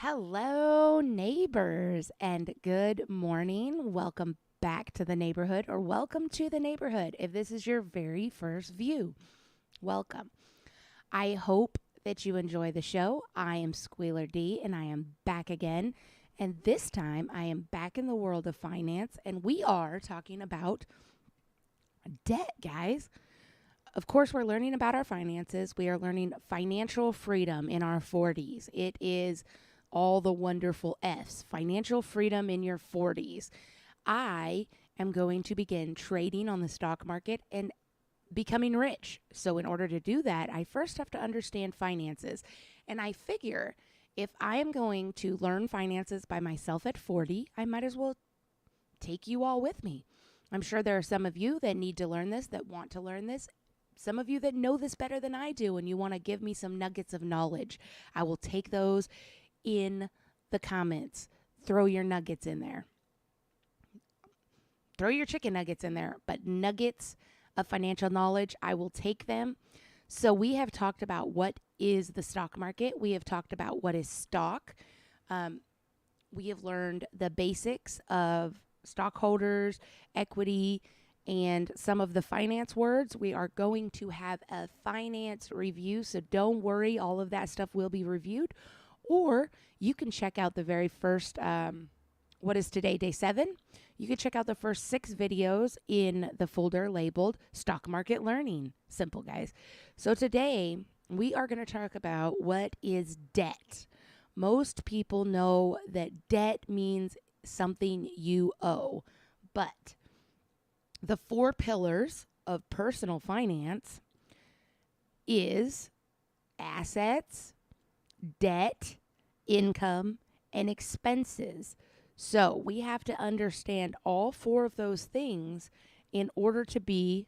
Hello, neighbors, and good morning. Welcome back to the neighborhood, or welcome to the neighborhood. If this is your very first view, welcome. I hope that you enjoy the show. I am Squealer D, and I am back again. And this time, I am back in the world of finance, and we are talking about debt, guys. Of course, we're learning about our finances. We are learning financial freedom in our 40s. It is all the wonderful F's. Financial freedom in your 40s. I am going to begin trading on the stock market and becoming rich. So, in order to do that, I first have to understand finances. And I figure if I am going to learn finances by myself at 40, I might as well take you all with me. I'm sure there are some of you that need to learn this, that want to learn this. Some of you that know this better than I do, and you want to give me some nuggets of knowledge. I will take those in the comments. Throw your nuggets in there. Throw your chicken nuggets in there, but nuggets of financial knowledge, I will take them. So we have talked about what is the stock market. We have talked about what is stock. We have learned the basics of stockholders, equity, and some of the finance words. We are going to have a finance review, so don't worry, all of that stuff will be reviewed. Or you can check out the very first, what is today, day 7? You can check out the first 6 videos in the folder labeled Stock Market Learning. Simple, guys. So today, we are going to talk about what is debt. Most people know that debt means something you owe, but the 4 pillars of personal finance is assets, debt, income, and expenses. So we have to understand all 4 of those things in order to be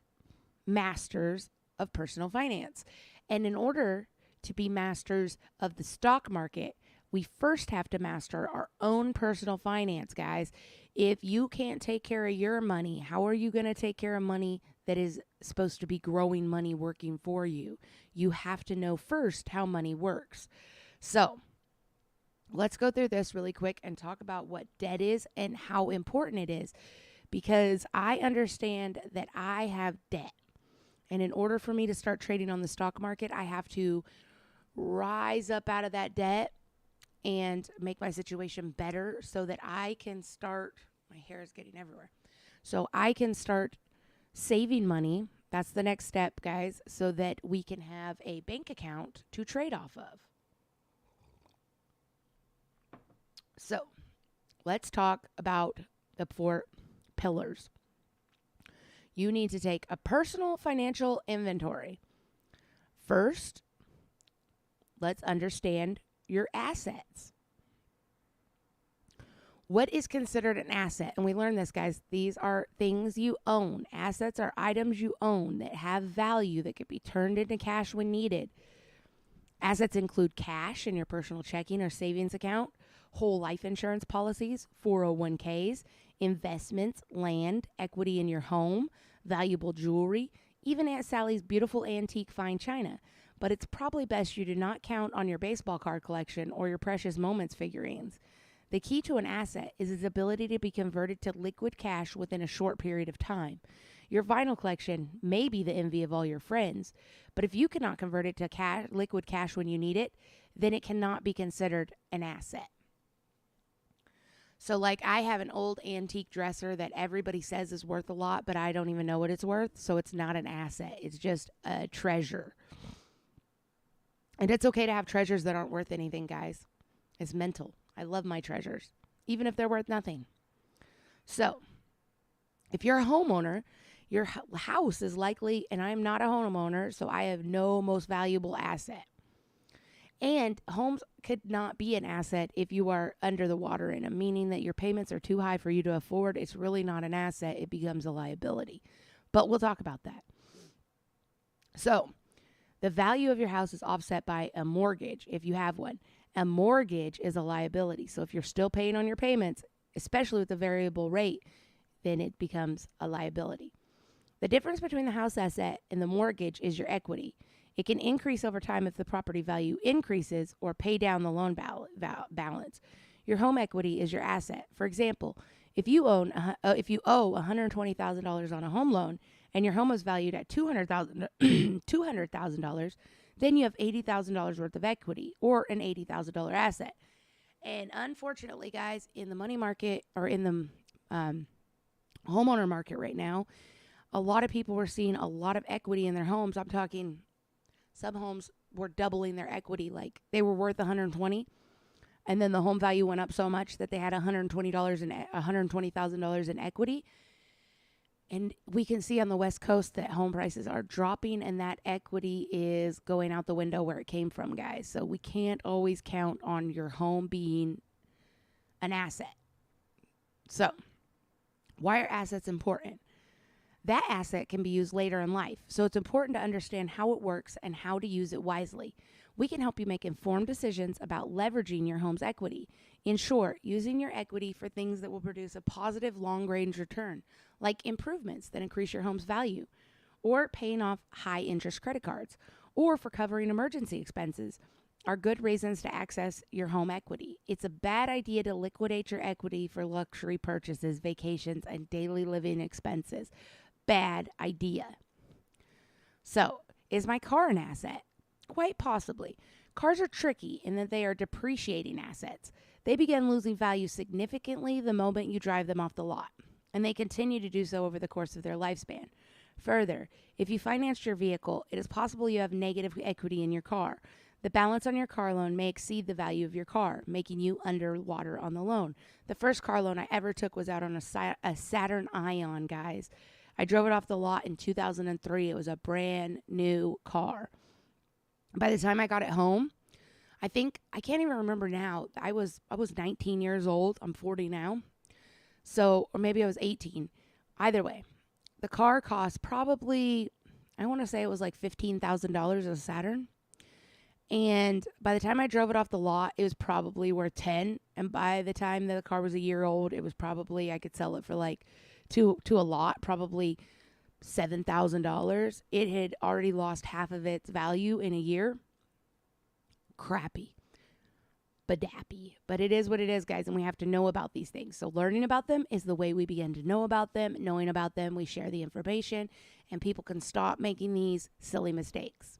masters of personal finance. And in order to be masters of the stock market, we first have to master our own personal finance, guys. If you can't take care of your money, how are you going to take care of money that is supposed to be growing money working for you? You have to know first how money works. So let's go through this really quick and talk about what debt is and how important it is, because I understand that I have debt. And in order for me to start trading on the stock market, I have to rise up out of that debt and make my situation better so that I can start, my hair is getting everywhere, so I can start saving money. That's the next step, guys, so that we can have a bank account to trade off of. So let's talk about the 4 pillars. You need to take a personal financial inventory. First, let's understand your assets. What is considered an asset? And we learned this, guys. These are things you own. Assets are items you own that have value, that could be turned into cash when needed. Assets include cash in your personal checking or savings account, whole life insurance policies, 401ks, investments, land, equity in your home, valuable jewelry, even Aunt Sally's beautiful antique fine china. But it's probably best you do not count on your baseball card collection or your precious moments figurines. The key to an asset is its ability to be converted to liquid cash within a short period of time. Your vinyl collection may be the envy of all your friends, but if you cannot convert it to liquid cash when you need it, then it cannot be considered an asset. So like I have an old antique dresser that everybody says is worth a lot, but I don't even know what it's worth, so it's not an asset. It's just a treasure. And it's okay to have treasures that aren't worth anything, guys. It's mental. I love my treasures, even if they're worth nothing. So, if you're a homeowner, your house is likely, and I'm not a homeowner, so I have no most valuable asset. And homes could not be an asset if you are under the water in them, meaning that your payments are too high for you to afford. It's really not an asset. It becomes a liability. But we'll talk about that. So, the value of your house is offset by a mortgage, if you have one. A mortgage is a liability. So if you're still paying on your payments, especially with the variable rate, then it becomes a liability. The difference between the house asset and the mortgage is your equity. It can increase over time if the property value increases or pay down the loan balance. Your home equity is your asset. For example, if you owe $120,000 on a home loan and your home is valued at $200,000, then you have $80,000 worth of equity or an $80,000 asset. And unfortunately, guys, in the money market or in the homeowner market right now, a lot of people were seeing a lot of equity in their homes. I'm talking some homes were doubling their equity, like they were worth $120,000, and then the home value went up so much that they had $120,000 in equity. And we can see on the West Coast that home prices are dropping, and that equity is going out the window where it came from, guys. So we can't always count on your home being an asset. So why are assets important? That asset can be used later in life, so it's important to understand how it works and how to use it wisely. We can help you make informed decisions about leveraging your home's equity. In short, using your equity for things that will produce a positive long-range return, like improvements that increase your home's value, or paying off high-interest credit cards, or for covering emergency expenses, are good reasons to access your home equity. It's a bad idea to liquidate your equity for luxury purchases, vacations, and daily living expenses. Bad idea. So, is my car an asset? Quite possibly. Cars are tricky in that they are depreciating assets. They begin losing value significantly the moment you drive them off the lot, and they continue to do so over the course of their lifespan. Further, if you financed your vehicle, it is possible you have negative equity in your car. The balance on your car loan may exceed the value of your car, making you underwater on the loan. The first car loan I ever took was out on a Saturn Ion, guys. I drove it off the lot in 2003. It was a brand new car. By the time I got it home, I can't even remember now. I was 19 years old. I'm 40 now. So, or maybe I was 18. Either way, the car cost probably, I want to say it was like $15,000 a Saturn. And by the time I drove it off the lot, it was probably worth 10. And by the time the car was a year old, it was probably, I could sell it for like to a lot, probably $7,000. It had already lost half of its value in a year. Crappy. Badappy. But it is what it is, guys, and we have to know about these things. So learning about them is the way we begin to know about them. Knowing about them, we share the information, and people can stop making these silly mistakes.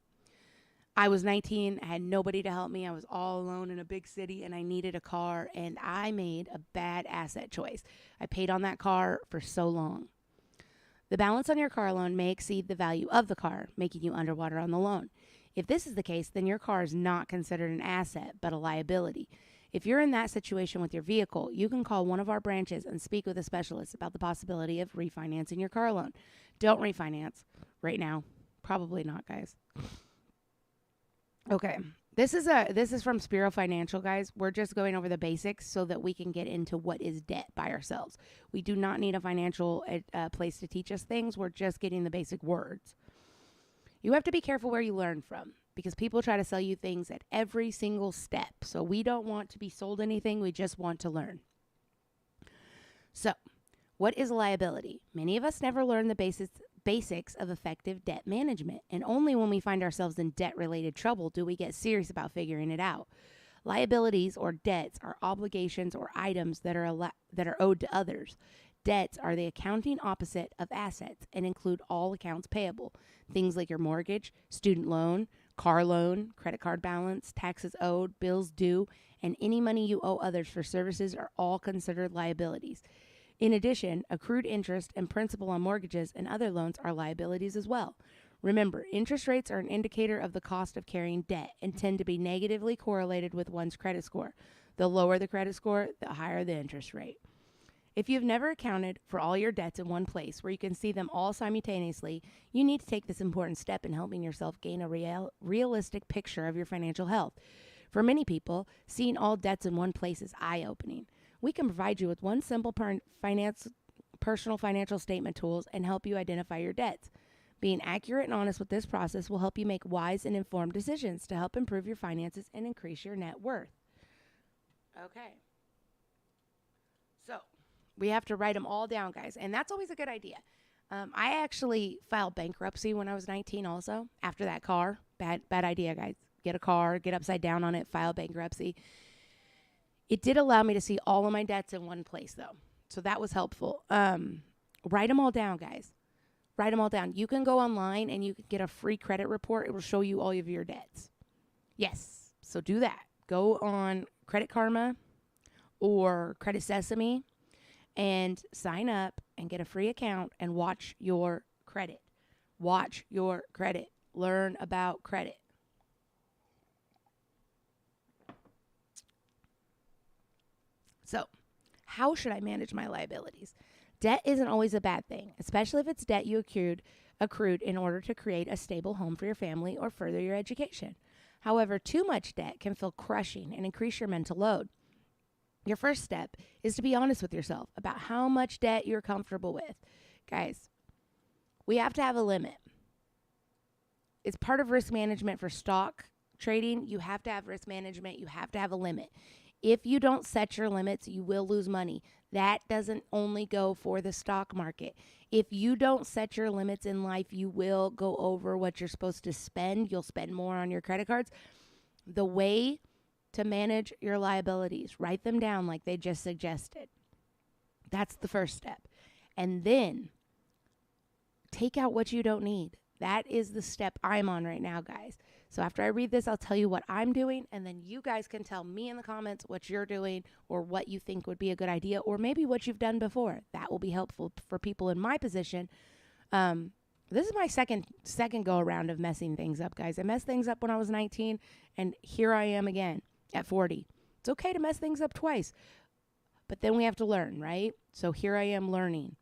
I was 19, I had nobody to help me. I was all alone in a big city, and I needed a car, and I made a bad asset choice. I paid on that car for so long. The balance on your car loan may exceed the value of the car, making you underwater on the loan. If this is the case, then your car is not considered an asset, but a liability. If you're in that situation with your vehicle, you can call one of our branches and speak with a specialist about the possibility of refinancing your car loan. Don't refinance right now. Probably not, guys. Okay, this is from Spiro Financial, guys. We're just going over the basics so that we can get into what is debt by ourselves. We do not need a financial place to teach us things. We're just getting the basic words. You have to be careful where you learn from because people try to sell you things at every single step. So we don't want to be sold anything. We just want to learn. So, what is a liability? Many of us never learn the basics of effective debt management, and only when we find ourselves in debt-related trouble do we get serious about figuring it out. Liabilities or debts are obligations or items that are owed to others. Debts are the accounting opposite of assets and include all accounts payable. Things like your mortgage, student loan, car loan, credit card balance, taxes owed, bills due, and any money you owe others for services are all considered liabilities. In addition, accrued interest and principal on mortgages and other loans are liabilities as well. Remember, interest rates are an indicator of the cost of carrying debt and tend to be negatively correlated with one's credit score. The lower the credit score, the higher the interest rate. If you've never accounted for all your debts in one place where you can see them all simultaneously, you need to take this important step in helping yourself gain a realistic picture of your financial health. For many people, seeing all debts in one place is eye-opening. We can provide you with one simple personal financial statement tools and help you identify your debts. Being accurate and honest with this process will help you make wise and informed decisions to help improve your finances and increase your net worth. Okay. So, we have to write them all down, guys, and that's always a good idea. I actually filed bankruptcy when I was 19 also, after that car, Bad idea, guys. Get a car, get upside down on it, file bankruptcy. It did allow me to see all of my debts in one place, though. So that was helpful. Write them all down, guys. Write them all down. You can go online and you can get a free credit report. It will show you all of your debts. Yes. So do that. Go on Credit Karma or Credit Sesame and sign up and get a free account and watch your credit. Watch your credit. Learn about credit. So, how should I manage my liabilities? Debt isn't always a bad thing, especially if it's debt you accrued in order to create a stable home for your family or further your education. However, too much debt can feel crushing and increase your mental load. Your first step is to be honest with yourself about how much debt you're comfortable with. Guys, we have to have a limit. It's part of risk management for stock trading. You have to have risk management. You have to have a limit. If you don't set your limits, you will lose money. That doesn't only go for the stock market. If you don't set your limits in life, you will go over what you're supposed to spend. You'll spend more on your credit cards. The way to manage your liabilities, write them down like they just suggested. That's the first step. And then take out what you don't need. That is the step I'm on right now, guys. So after I read this, I'll tell you what I'm doing, and then you guys can tell me in the comments what you're doing or what you think would be a good idea, or maybe what you've done before. That will be helpful for people in my position. This is my second go around of messing things up, guys. I messed things up when I was 19, and here I am again at 40. It's okay to mess things up twice, but then we have to learn, right? So here I am learning.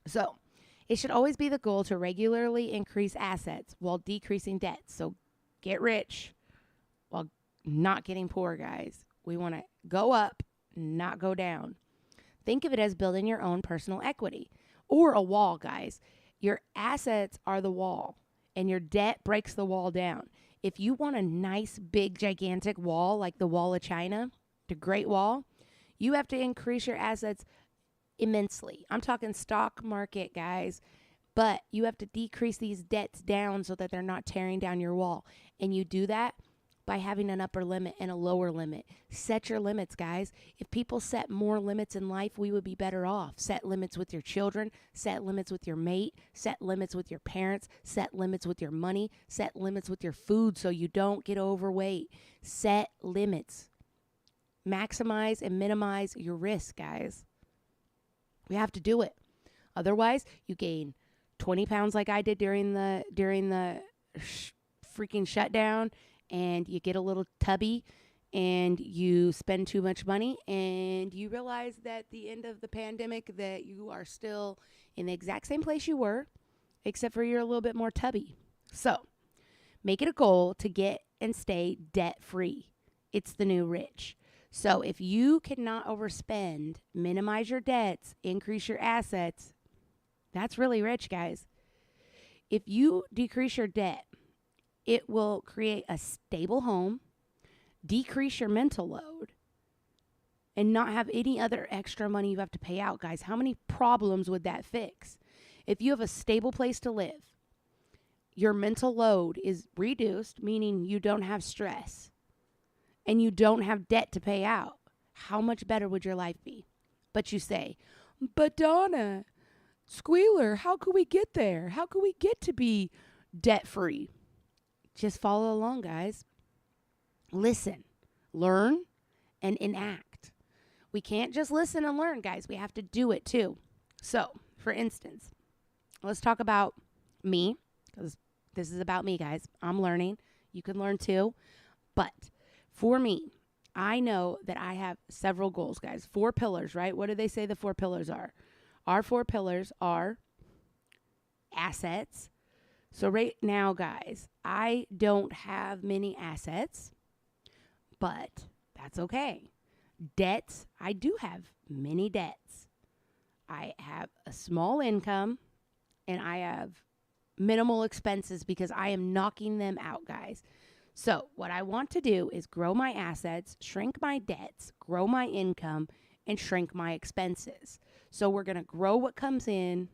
So it should always be the goal to regularly increase assets while decreasing debt. So get rich while not getting poor, guys. We want to go up, not go down. Think of it as building your own personal equity or a wall, guys. Your assets are the wall and your debt breaks the wall down. If you want a nice, big, gigantic wall like the Wall of China, the Great Wall, you have to increase your assets immensely. I'm talking stock market, guys. But you have to decrease these debts down so that they're not tearing down your wall. And you do that by having an upper limit and a lower limit. Set your limits, guys. If people set more limits in life, we would be better off. Set limits with your children. Set limits with your mate. Set limits with your parents. Set limits with your money. Set limits with your food so you don't get overweight. Set limits. Maximize and minimize your risk, guys. We have to do it. Otherwise, you gain 20 pounds like I did during the freaking shutdown, and you get a little tubby, and you spend too much money, and you realize that at the end of the pandemic that you are still in the exact same place you were, except for you're a little bit more tubby. So make it a goal to get and stay debt-free. It's the new rich. So if you cannot overspend, minimize your debts, increase your assets, that's really rich, guys. If you decrease your debt, it will create a stable home, decrease your mental load, and not have any other extra money you have to pay out, guys. How many problems would that fix? If you have a stable place to live, your mental load is reduced, meaning you don't have stress, and you don't have debt to pay out. How much better would your life be? But you say, but Donna, Squealer, how could we get there? How could we get to be debt-free? Just follow along, guys. Listen, learn, and enact. We can't just listen and learn, guys. We have to do it too. So, for instance, let's talk about me, because this is about me, guys. I'm learning. You can learn too. But for me, I know that I have several goals, guys. 4 pillars, right? What do they say the 4 pillars are? Our 4 pillars are assets. So right now, guys, I don't have many assets, but that's okay. Debts, I do have many debts. I have a small income, and I have minimal expenses because I am knocking them out, guys. So what I want to do is grow my assets, shrink my debts, grow my income, and shrink my expenses. So we're going to grow what comes in,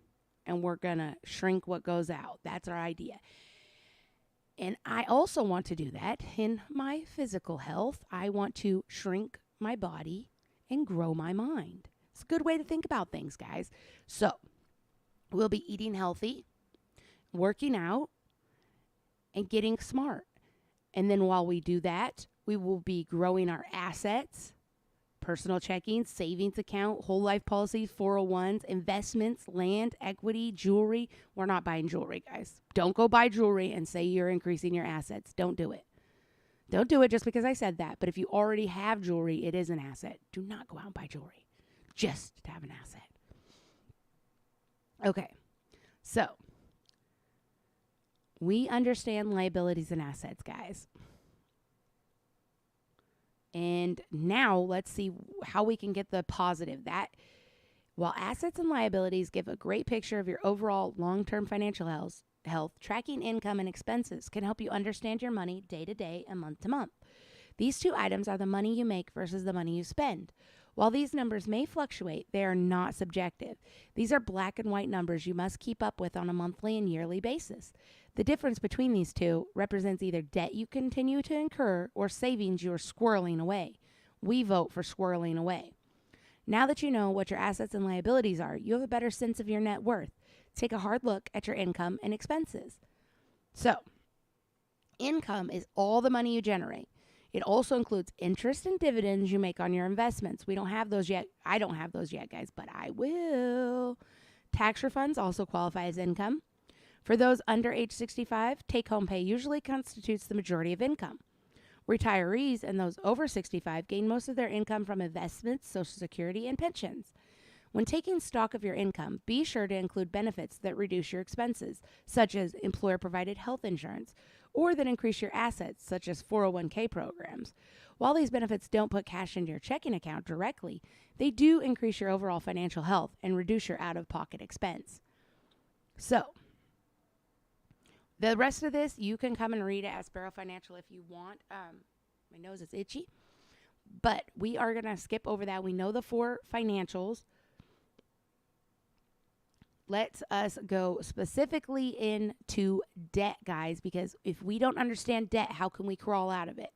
and we're going to shrink what goes out. That's our idea. And I also want to do that in my physical health. I want to shrink my body and grow my mind. It's a good way to think about things, guys. So we'll be eating healthy, working out, and getting smart. And then while we do that, we will be growing our assets, personal checking, savings account, whole life policies, 401s, investments, land, equity, jewelry. We're not buying jewelry, guys. Don't go buy jewelry and say you're increasing your assets. Don't do it. Don't do it just because I said that. But if you already have jewelry, it is an asset. Do not go out and buy jewelry just to have an asset. Okay, so we understand liabilities and assets, guys. And now let's see how we can get the positive. That while assets and liabilities give a great picture of your overall long-term financial health, tracking income and expenses can help you understand your money day to day and month to month. These two items are the money you make versus the money you spend. While these numbers may fluctuate, they are not subjective. These are black and white numbers you must keep up with on a monthly and yearly basis. The difference between these two represents either debt you continue to incur or savings you are squirreling away. We vote for squirreling away. Now that you know what your assets and liabilities are, you have a better sense of your net worth. Take a hard look at your income and expenses. So, income is all the money you generate. It also includes interest and dividends you make on your investments. We don't have those yet. I don't have those yet, guys, but I will. Tax refunds also qualify as income. For those under age 65, take-home pay usually constitutes the majority of income. Retirees and those over 65 gain most of their income from investments, Social Security, and pensions. When taking stock of your income, be sure to include benefits that reduce your expenses, such as employer-provided health insurance, or that increase your assets, such as 401k programs. While these benefits don't put cash into your checking account directly, they do increase your overall financial health and reduce your out-of-pocket expense. So, the rest of this, you can come and read it at Sparrow Financial if you want. My nose is itchy. But we are going to skip over that. We know the 4 financials. Let's us go specifically into debt, guys, because if we don't understand debt, how can we crawl out of it?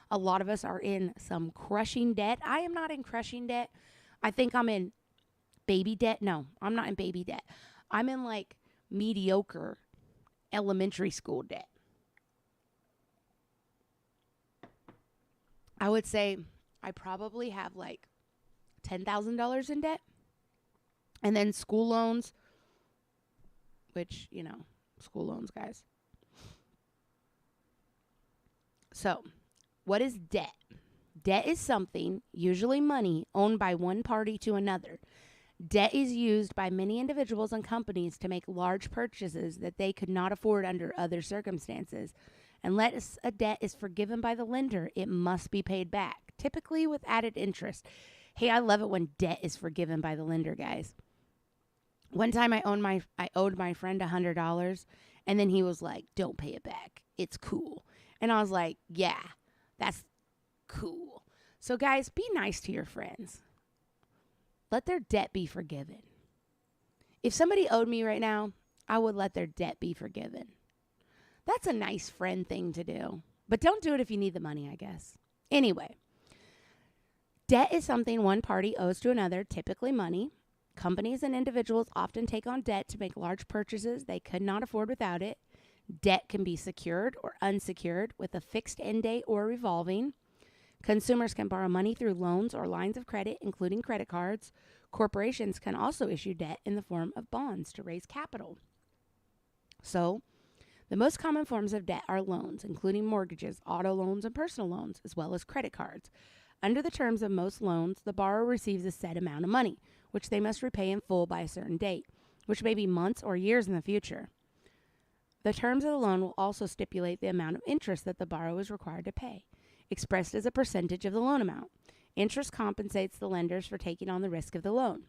A lot of us are in some crushing debt. I am not in crushing debt. I think I'm in baby debt. No, I'm not in baby debt. I'm in like mediocre elementary school debt. I would say I probably have like $10,000 in debt. And then school loans, which, school loans, guys. So, what is debt? Debt is something, usually money, owned by one party to another. Debt is used by many individuals and companies to make large purchases that they could not afford under other circumstances. Unless a debt is forgiven by the lender, it must be paid back, typically with added interest. Hey, I love it when debt is forgiven by the lender, guys. One time I owed my friend $100, and then he was like, "Don't pay it back. It's cool." And I was like, "Yeah, that's cool." So guys, be nice to your friends. Let their debt be forgiven. If somebody owed me right now, I would let their debt be forgiven. That's a nice friend thing to do. But don't do it if you need the money, I guess. Anyway, debt is something one party owes to another, typically money. Companies and individuals often take on debt to make large purchases they could not afford without it. Debt can be secured or unsecured with a fixed end date or revolving. Consumers can borrow money through loans or lines of credit, including credit cards. Corporations can also issue debt in the form of bonds to raise capital. So, the most common forms of debt are loans, including mortgages, auto loans, and personal loans, as well as credit cards. Under the terms of most loans, the borrower receives a set amount of money, which they must repay in full by a certain date, which may be months or years in the future. The terms of the loan will also stipulate the amount of interest that the borrower is required to pay, expressed as a percentage of the loan amount. Interest compensates the lenders for taking on the risk of the loan.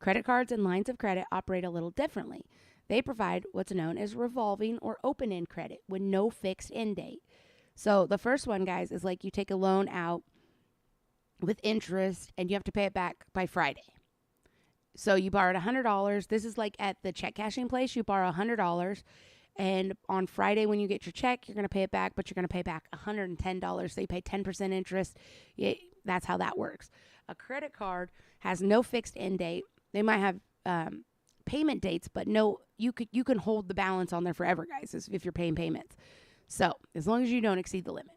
Credit cards and lines of credit operate a little differently. They provide what's known as revolving or open-end credit with no fixed end date. So the first one, guys, is like you take a loan out with interest and you have to pay it back by Friday. So you borrowed $100. This is like at the check cashing place. You borrow $100 And on Friday, when you get your check, you're going to pay it back, but you're going to pay back $110. So you pay 10% interest. That's how that works. A credit card has no fixed end date. They might have payment dates, but no, you can hold the balance on there forever, guys, if you're paying payments. So as long as you don't exceed the limit.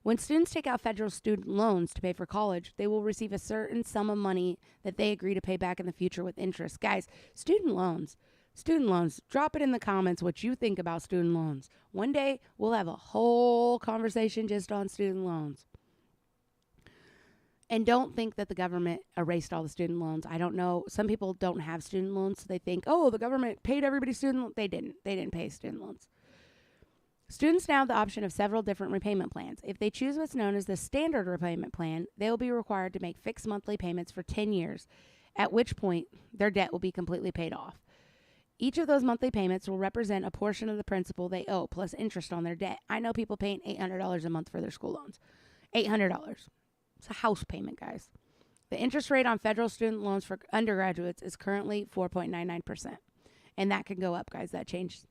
When students take out federal student loans to pay for college, they will receive a certain sum of money that they agree to pay back in the future with interest. Guys, student loans, drop it in the comments what you think about student loans. One day, we'll have a whole conversation just on student loans. And don't think that the government erased all the student loans. I don't know. Some people don't have student loans, so they think, oh, the government paid everybody's student loans. They didn't. They didn't pay student loans. Students now have the option of several different repayment plans. If they choose what's known as the standard repayment plan, they will be required to make fixed monthly payments for 10 years, at which point their debt will be completely paid off. Each of those monthly payments will represent a portion of the principal they owe plus interest on their debt. I know people paying $800 a month for their school loans. $800. It's a house payment, guys. The interest rate on federal student loans for undergraduates is currently 4.99%. And that can go up, guys. That changes.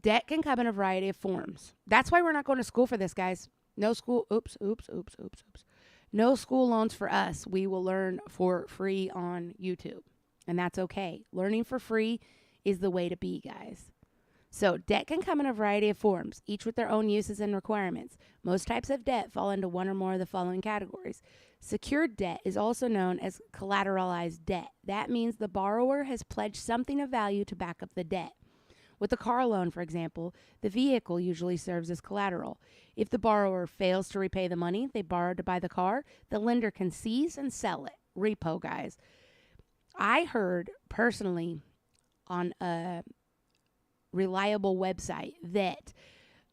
Debt can come in a variety of forms. That's why we're not going to school for this, guys. No school. Oops. No school loans for us. We will learn for free on YouTube. And that's okay. Learning for free is the way to be, guys. So debt can come in a variety of forms, each with their own uses and requirements. Most types of debt fall into one or more of the following categories. Secured debt is also known as collateralized debt. That means the borrower has pledged something of value to back up the debt. With a car loan, for example, the vehicle usually serves as collateral. If the borrower fails to repay the money they borrowed to buy the car, the lender can seize and sell it. Repo, guys. I heard personally on a reliable website that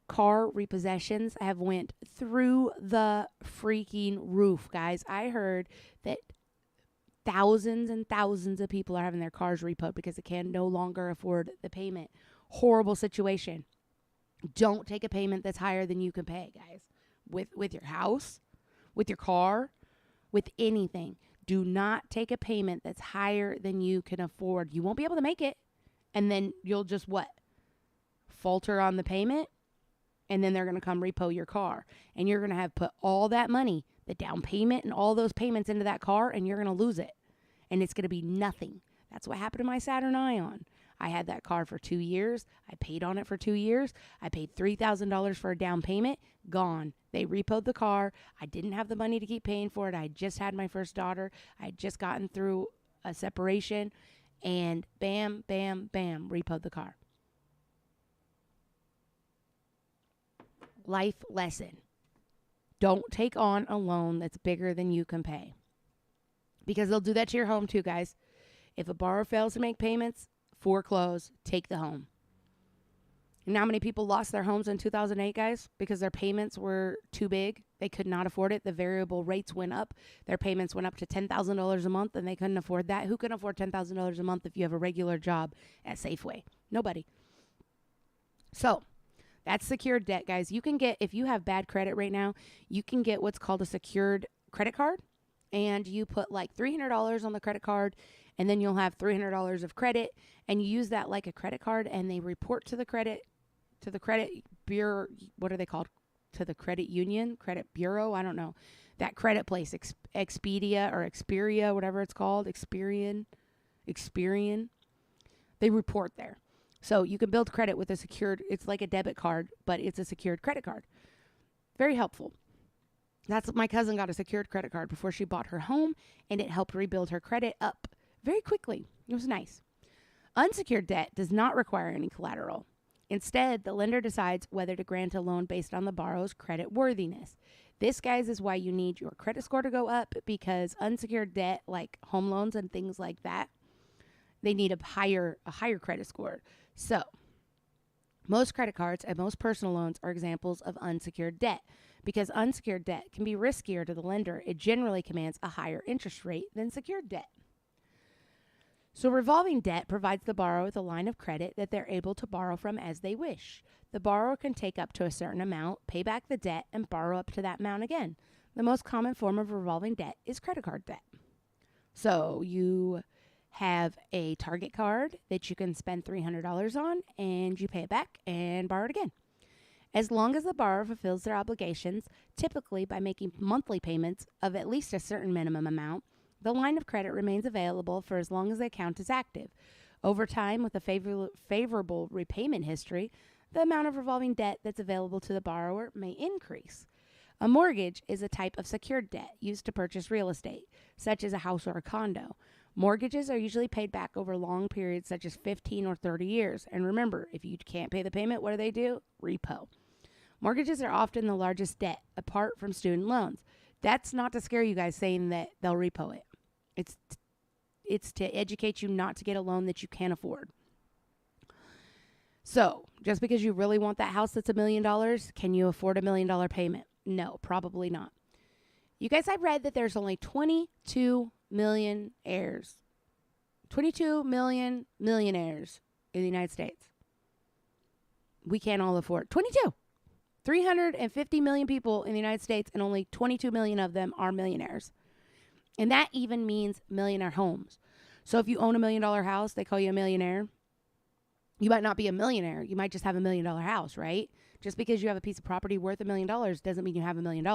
car repossessions have went through the freaking roof, guys. I heard that thousands and thousands of people are having their cars repoed because they can no longer afford the payment. Horrible situation. Don't take a payment that's higher than you can pay, guys. With your house, with your car, with anything. Do not take a payment that's higher than you can afford. You won't be able to make it. And then you'll just what? Falter on the payment. And then they're going to come repo your car. And you're going to have put all that money, the down payment and all those payments into that car, and you're going to lose it. And it's going to be nothing. That's what happened to my Saturn Ion. I had that car for 2 years. I paid on it for 2 years. I paid $3,000 for a down payment. Gone. They repoed the car. I didn't have the money to keep paying for it. I had just had my first daughter. I had just gotten through a separation. And bam, bam, bam, repoed the car. Life lesson. Don't take on a loan that's bigger than you can pay. Because they'll do that to your home too, guys. If a borrower fails to make payments, foreclose, take the home. You know how many people lost their homes in 2008, guys? Because their payments were too big. They could not afford it. The variable rates went up. Their payments went up to $10,000 a month, and they couldn't afford that. Who can afford $10,000 a month if you have a regular job at Safeway? Nobody. So that's secured debt, guys. You can get, if you have bad credit right now, you can get what's called a secured credit card. And you put like $300 on the credit card, and then you'll have $300 of credit, and you use that like a credit card, and they report to the credit bureau. What are they called? To the credit union, credit bureau. I don't know. That credit place, Expedia or Xperia, whatever it's called, Experian. They report there. So you can build credit with a secured, it's like a debit card, but it's a secured credit card. Very helpful. That's my cousin got a secured credit card before she bought her home, and it helped rebuild her credit up very quickly. It was nice. Unsecured debt does not require any collateral. Instead, the lender decides whether to grant a loan based on the borrower's credit worthiness. This, guys, is why you need your credit score to go up, because unsecured debt, like home loans and things like that, they need a higher credit score. So, most credit cards and most personal loans are examples of unsecured debt. Because unsecured debt can be riskier to the lender, it generally commands a higher interest rate than secured debt. So revolving debt provides the borrower with a line of credit that they're able to borrow from as they wish. The borrower can take up to a certain amount, pay back the debt, and borrow up to that amount again. The most common form of revolving debt is credit card debt. So you have a Target card that you can spend $300 on, and you pay it back and borrow it again. As long as the borrower fulfills their obligations, typically by making monthly payments of at least a certain minimum amount, the line of credit remains available for as long as the account is active. Over time, with a favorable repayment history, the amount of revolving debt that's available to the borrower may increase. A mortgage is a type of secured debt used to purchase real estate, such as a house or a condo. Mortgages are usually paid back over long periods, such as 15 or 30 years. And remember, if you can't pay the payment, what do? Repo. Mortgages are often the largest debt, apart from student loans. That's not to scare you guys saying that they'll repo it. It's to educate you not to get a loan that you can't afford. So, just because you really want that house that's $1 million, can you afford $1 million payment? No, probably not. You guys, I read that there's only 22 million heirs. 22 million millionaires in the United States. We can't all afford 22. 350 million people in the United States, and only 22 million of them are millionaires. And that even means millionaire homes. So if you own $1 million house, they call you a millionaire. You might not be a millionaire. You might just have $1 million house, right? Just because you have a piece of property worth $1 million doesn't mean you have $1 million.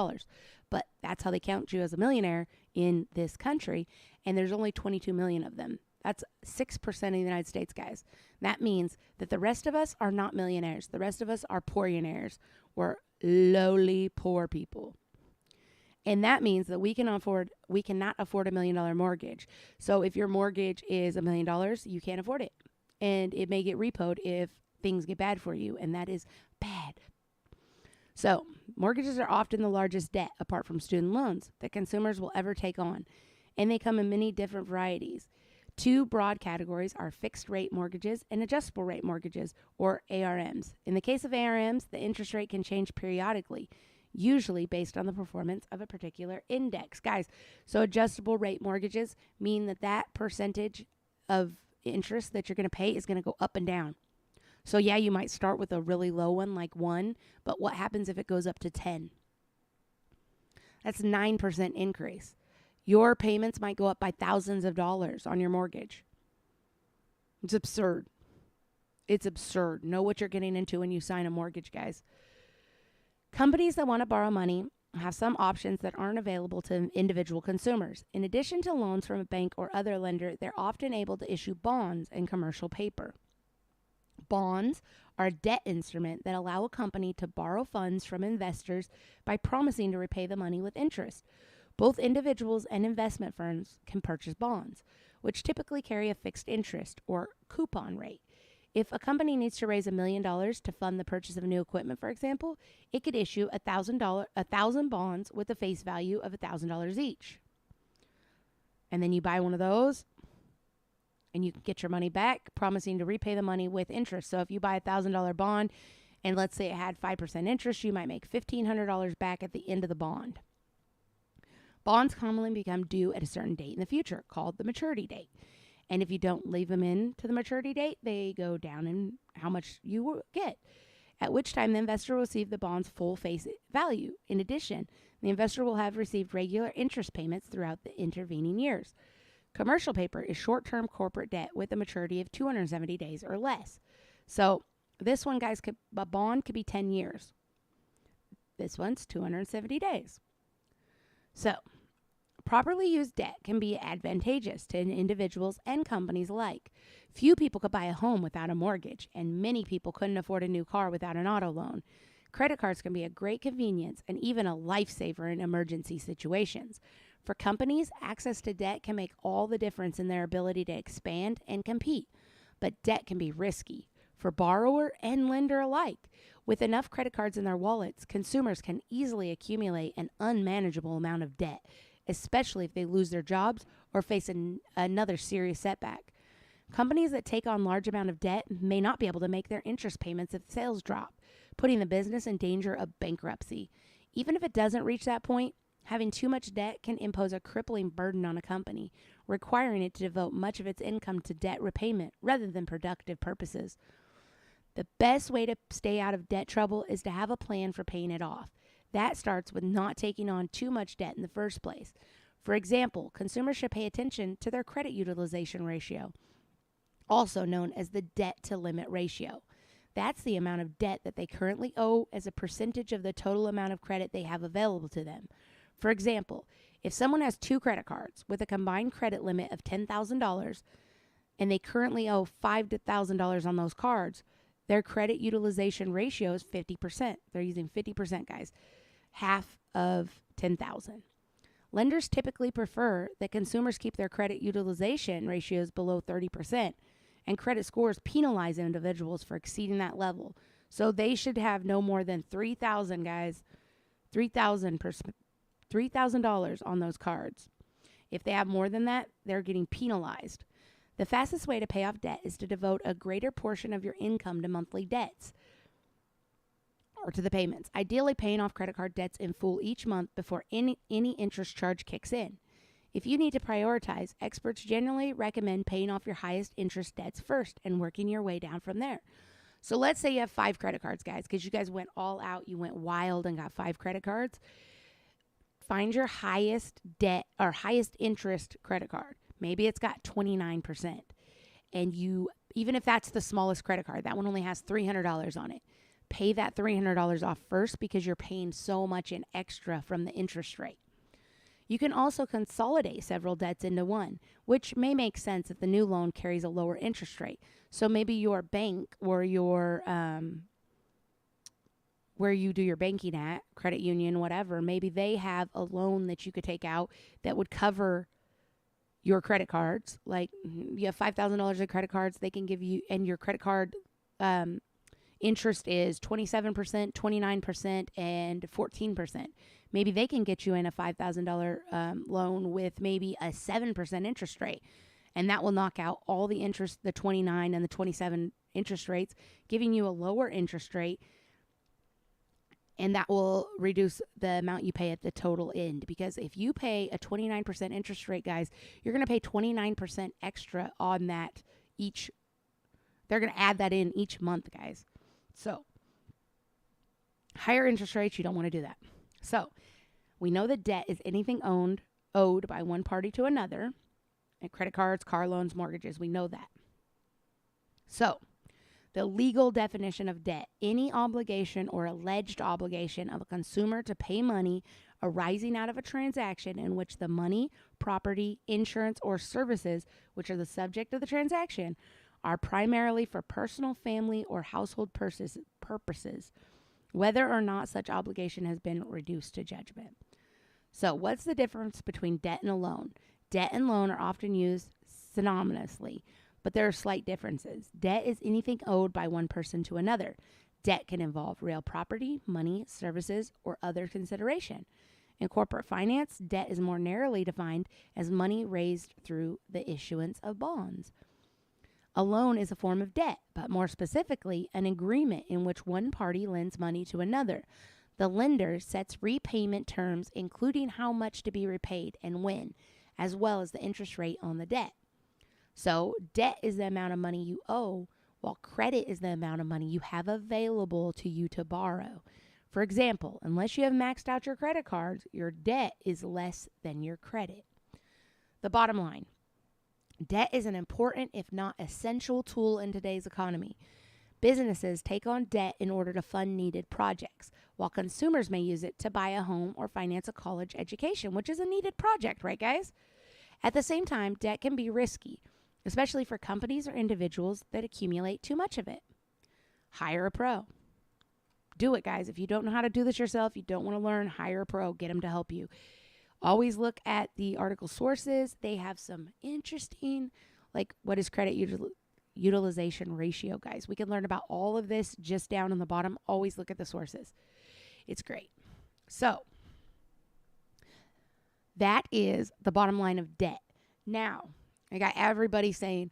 But that's how they count you as a millionaire in this country. And there's only 22 million of them. That's 6% of the United States, guys. That means that the rest of us are not millionaires. The rest of us are poorionaires. We're lowly poor people. And that means that we cannot afford $1 million mortgage. So if your mortgage is $1 million, you can't afford it. And it may get repoed if things get bad for you. And that is bad. So mortgages are often the largest debt, apart from student loans, that consumers will ever take on. And they come in many different varieties. Two broad categories are fixed rate mortgages and adjustable rate mortgages, or ARMs. In the case of ARMs, the interest rate can change periodically, usually based on the performance of a particular index. Guys, so adjustable rate mortgages mean that percentage of interest that you're going to pay is going to go up and down. So yeah, you might start with a really low one like 1, but what happens if it goes up to 10? That's 9% increase. Your payments might go up by thousands of dollars on your mortgage. It's absurd. It's absurd. Know what you're getting into when you sign a mortgage, guys. Companies that want to borrow money have some options that aren't available to individual consumers. In addition to loans from a bank or other lender, they're often able to issue bonds and commercial paper. Bonds are a debt instrument that allow a company to borrow funds from investors by promising to repay the money with interest. Both individuals and investment firms can purchase bonds, which typically carry a fixed interest or coupon rate. If a company needs to raise $1 million to fund the purchase of new equipment, for example, it could issue 1,000 bonds with a face value of $1,000 each. And then you buy one of those, and you can get your money back, promising to repay the money with interest. So if you buy a $1,000 bond, and let's say it had 5% interest, you might make $1,500 back at the end of the bond. Bonds commonly become due at a certain date in the future, called the maturity date. And if you don't leave them in to the maturity date, they go down in how much you will get, at which time the investor will receive the bond's full face value. In addition, the investor will have received regular interest payments throughout the intervening years. Commercial paper is short-term corporate debt with a maturity of 270 days or less. So this one, guys, a bond could be 10 years. This one's 270 days. So properly used debt can be advantageous to individuals and companies alike. Few people could buy a home without a mortgage, and many people couldn't afford a new car without an auto loan. Credit cards can be a great convenience and even a lifesaver in emergency situations. For companies, access to debt can make all the difference in their ability to expand and compete. But debt can be risky for borrower and lender alike. With enough credit cards in their wallets, consumers can easily accumulate an unmanageable amount of debt, especially if they lose their jobs or face another serious setback. Companies that take on large amount of debt may not be able to make their interest payments if sales drop, putting the business in danger of bankruptcy. Even if it doesn't reach that point, having too much debt can impose a crippling burden on a company, requiring it to devote much of its income to debt repayment rather than productive purposes. The best way to stay out of debt trouble is to have a plan for paying it off. That starts with not taking on too much debt in the first place. For example, consumers should pay attention to their credit utilization ratio, also known as the debt to limit ratio. That's the amount of debt that they currently owe as a percentage of the total amount of credit they have available to them. For example, if someone has 2 credit cards with a combined credit limit of $10,000 and they currently owe $5,000 on those cards, their credit utilization ratio is 50%. They're using 50%, guys, half of 10,000. Lenders typically prefer that consumers keep their credit utilization ratios below 30%, and credit scores penalize individuals for exceeding that level. So they should have no more than $3,000, guys, $3,000 on those cards. If they have more than that, they're getting penalized. The fastest way to pay off debt is to devote a greater portion of your income to monthly debts or to the payments. Ideally, paying off credit card debts in full each month before any interest charge kicks in. If you need to prioritize, experts generally recommend paying off your highest interest debts first and working your way down from there. So let's say you have 5 credit cards, guys, because you guys went all out, you went wild and got 5 credit cards. Find your highest debt or highest interest credit card. Maybe it's got 29%. And you, even if that's the smallest credit card, that one only has $300 on it. Pay that $300 off first because you're paying so much in extra from the interest rate. You can also consolidate several debts into one, which may make sense if the new loan carries a lower interest rate. So maybe your bank or your where you do your banking at, credit union, whatever, maybe they have a loan that you could take out that would cover your credit cards. Like you have $5,000 in credit cards, they can give you, and your credit card interest is 27%, 29%, and 14%. Maybe they can get you in a $5,000 loan with maybe a 7% interest rate. And that will knock out all the interest, the 29 and the 27 interest rates, giving you a lower interest rate. And that will reduce the amount you pay at the total end. Because if you pay a 29% interest rate, guys, you're going to pay 29% extra on that each. They're going to add that in each month, guys. So higher interest rates, you don't want to do that. So we know that debt is anything owed by one party to another. And credit cards, car loans, mortgages, we know that. So the legal definition of debt: any obligation or alleged obligation of a consumer to pay money arising out of a transaction in which the money, property, insurance, or services which are the subject of the transaction are primarily for personal, family, or household purposes, whether or not such obligation has been reduced to judgment. So what's the difference between debt and a loan? Debt and loan are often used synonymously, but there are slight differences. Debt is anything owed by one person to another. Debt can involve real property, money, services, or other consideration. In corporate finance, debt is more narrowly defined as money raised through the issuance of bonds. A loan is a form of debt, but more specifically, an agreement in which one party lends money to another. The lender sets repayment terms, including how much to be repaid and when, as well as the interest rate on the debt. So debt is the amount of money you owe, while credit is the amount of money you have available to you to borrow. For example, unless you have maxed out your credit cards, your debt is less than your credit. The bottom line: debt is an important, if not essential, tool in today's economy. Businesses take on debt in order to fund needed projects, while consumers may use it to buy a home or finance a college education, which is a needed project, right, guys? At the same time, debt can be risky, especially for companies or individuals that accumulate too much of it. Hire a pro. Do it, guys. If you don't know how to do this yourself, you don't want to learn, hire a pro. Get them to help you. Always look at the article sources. They have some interesting, like what is credit utilization ratio, guys. We can learn about all of this just down on the bottom. Always look at the sources. It's great. So that is the bottom line of debt. Now, I got everybody saying,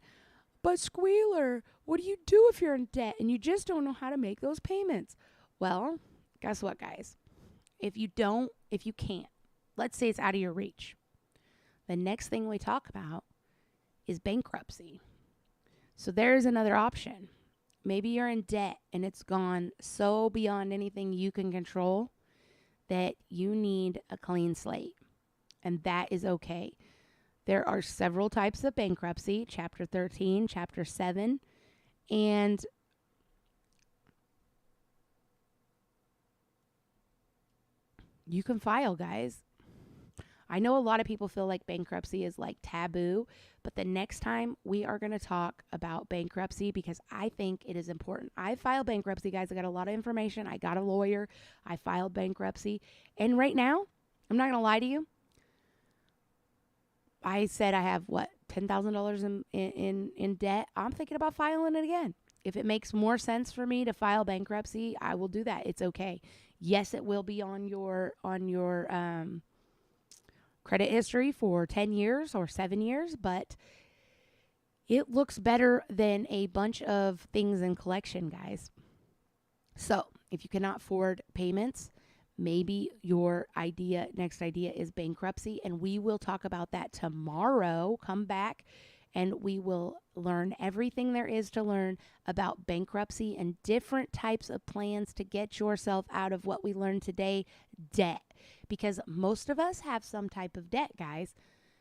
but Squealer, what do you do if you're in debt and you just don't know how to make those payments? Well, guess what, guys? If you can't, let's say it's out of your reach. The next thing we talk about is bankruptcy. So there's another option. Maybe you're in debt and it's gone so beyond anything you can control that you need a clean slate. and that is okay. There are several types of bankruptcy, Chapter 13, Chapter 7, and you can file, guys. I know a lot of people feel like bankruptcy is like taboo, but the next time we are going to talk about bankruptcy because I think it is important. I filed bankruptcy, guys. I got a lot of information. I got a lawyer. I filed bankruptcy. And right now, I'm not going to lie to you. I said I have what, $10,000 in debt. I'm thinking about filing it again. If it makes more sense for me to file bankruptcy, I will do that. It's okay. Yes, it will be on your credit history for 10 years or 7 years, but it looks better than a bunch of things in collection, guys. So if you cannot afford payments, maybe your next idea is bankruptcy, and we will talk about that tomorrow. Come back and we will learn everything there is to learn about bankruptcy and different types of plans to get yourself out of what we learned today, debt. Because most of us have some type of debt, guys.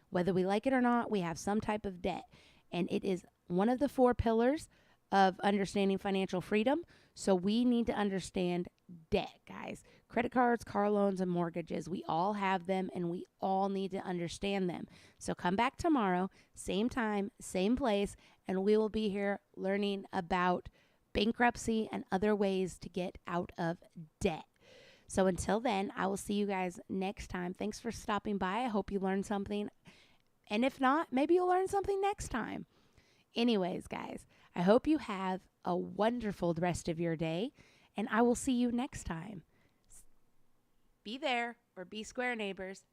Whether we like it or not, we have some type of debt. And it is one of the 4 pillars of understanding financial freedom. So we need to understand debt, guys. Credit cards, car loans, and mortgages. We all have them, and we all need to understand them. So come back tomorrow, same time, same place, and we will be here learning about bankruptcy and other ways to get out of debt. So until then, I will see you guys next time. Thanks for stopping by. I hope you learned something. And if not, maybe you'll learn something next time. Anyways, guys, I hope you have a wonderful rest of your day, and I will see you next time. Be there or be square, neighbors.